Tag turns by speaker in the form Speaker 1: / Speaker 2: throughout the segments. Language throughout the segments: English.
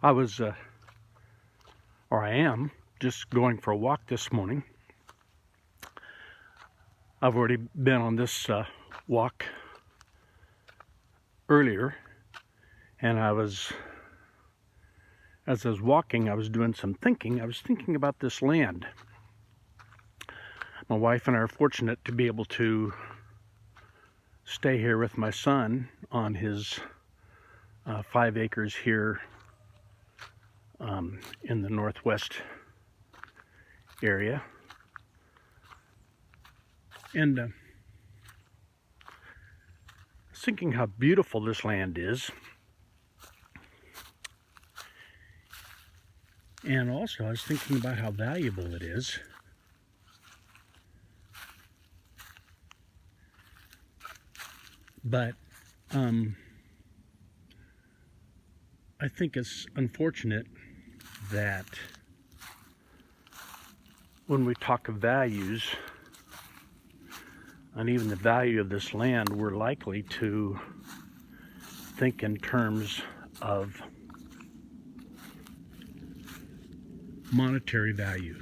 Speaker 1: I was, or I am, just going for a walk this morning. I've already been on this walk earlier, and as I was walking, I was doing some thinking. I was thinking about this land. My wife and I are fortunate to be able to stay here with my son on his 5 acres here in the northwest area. And I was thinking how beautiful this land is. And also I was thinking about how valuable it is. But I think it's unfortunate that when we talk of values, and even the value of this land, we're likely to think in terms of monetary value,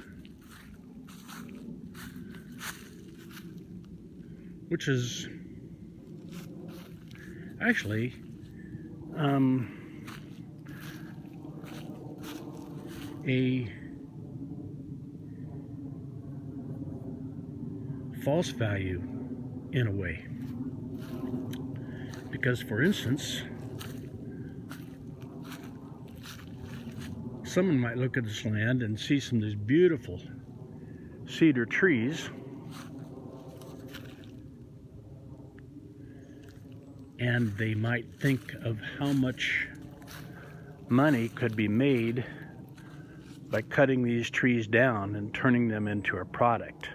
Speaker 1: which is actually a false value in a way. Because, for instance, someone might look at this land and see some of these beautiful cedar trees, and they might think of how much money could be made by cutting these trees down and turning them into a product.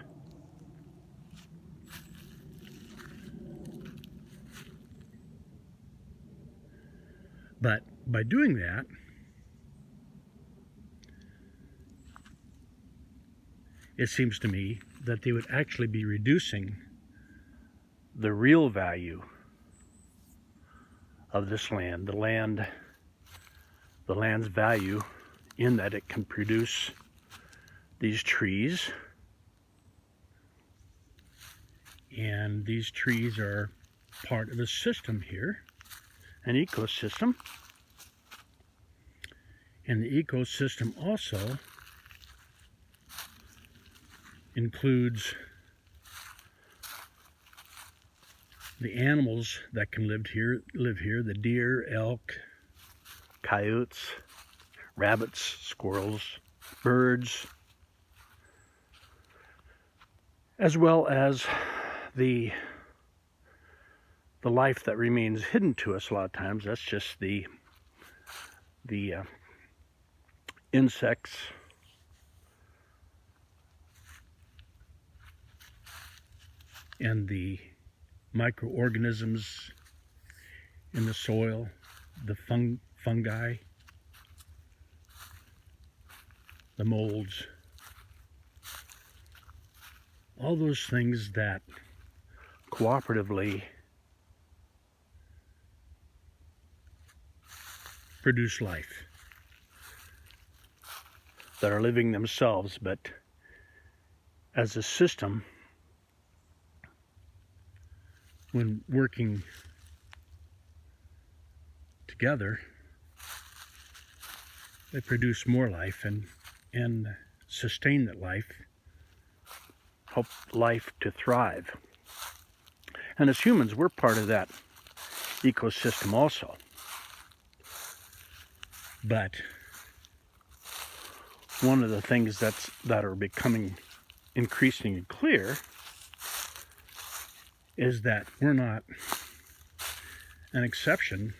Speaker 1: But by doing that, it seems to me that they would actually be reducing the real value of this land, the land's value, in that it can produce these trees, and these trees are part of a system here, an ecosystem. And the ecosystem also includes the animals that can live here, the deer, elk, coyotes, rabbits, squirrels, birds, as well as the life that remains hidden to us a lot of times. That's just the insects, and the microorganisms in the soil, the fungi, the molds, all those things that cooperatively produce life, that are living themselves, but as a system, when working together, they produce more life and sustain that life, help life to thrive. And as humans, we're part of that ecosystem also. But one of the things that are becoming increasingly clear is that we're not an exception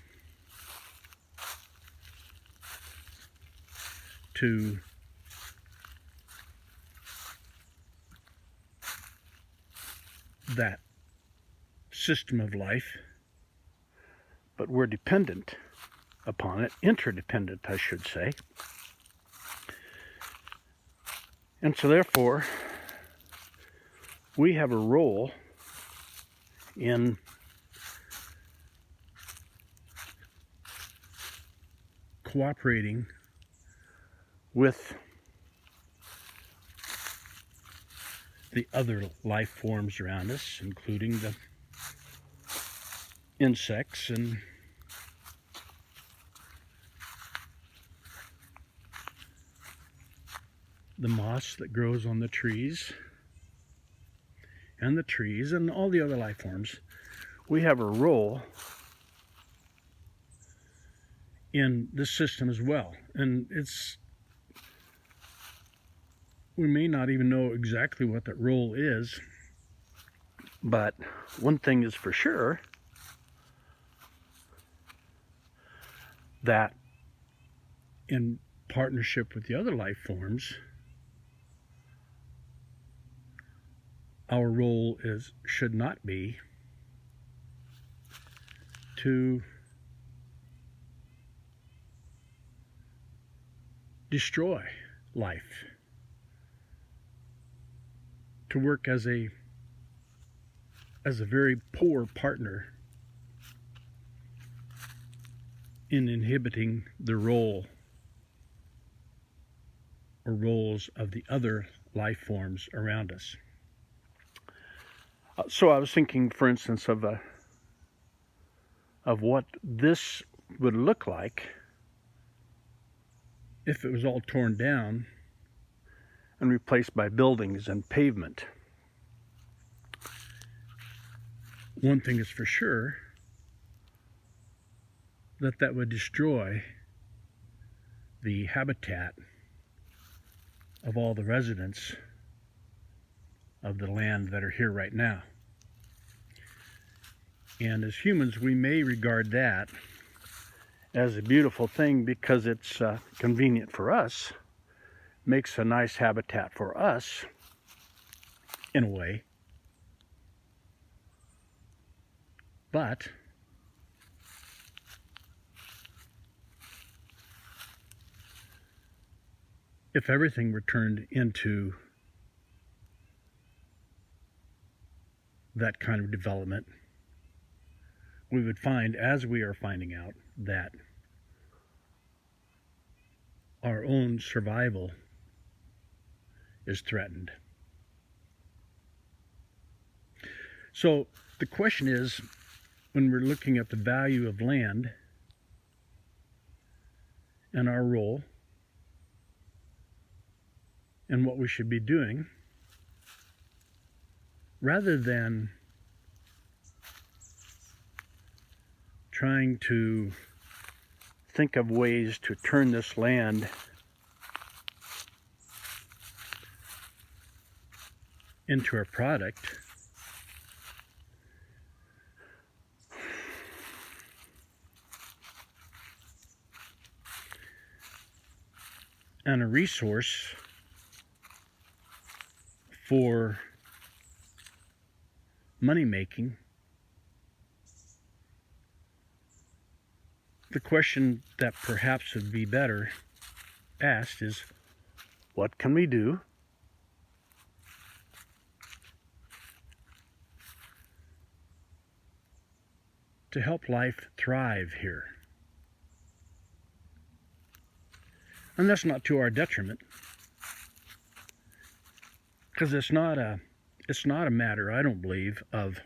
Speaker 1: to that system of life, but we're dependent upon it, interdependent, I should say. And so therefore, we have a role in cooperating with the other life forms around us, including the insects and the moss that grows on the trees and all the other life forms. We have a role in this system as well, and we may not even know exactly what that role is, but one thing is for sure, that in partnership with the other life forms, our role should not be to destroy life, to work as a very poor partner in inhibiting the role or roles of the other life forms around us. So I was thinking, for instance, of what this would look like if it was all torn down and replaced by buildings and pavement. One thing is for sure, that would destroy the habitat of all the residents of the land that are here right now. And as humans, we may regard that as a beautiful thing because it's convenient for us, makes a nice habitat for us, in a way. But if everything were turned into that kind of development, we would find, as we are finding out, that our own survival is threatened. So the question is, when we're looking at the value of land and our role and what we should be doing, rather than trying to think of ways to turn this land into a product, and a resource for money making, the question that perhaps would be better asked is, what can we do to help life thrive here? And that's not to our detriment, because it's not a matter, I don't believe, of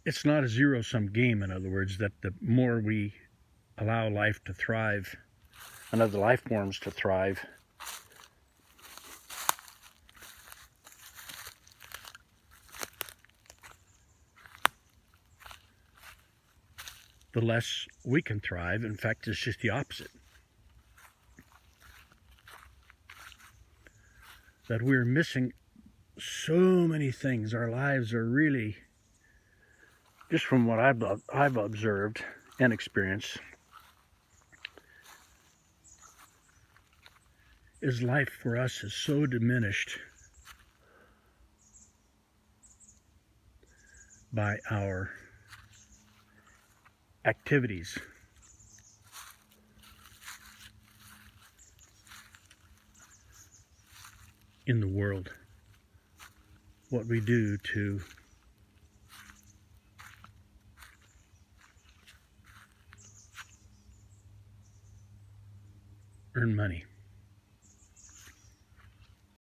Speaker 1: it's not a zero-sum game. In other words, that the more we allow life to thrive and other life forms to thrive, the less we can thrive. In fact, it's just the opposite. That we're missing so many things. Our lives are really, just from what I've observed and experienced, is life for us is so diminished by our activities. In the world, what we do to earn money.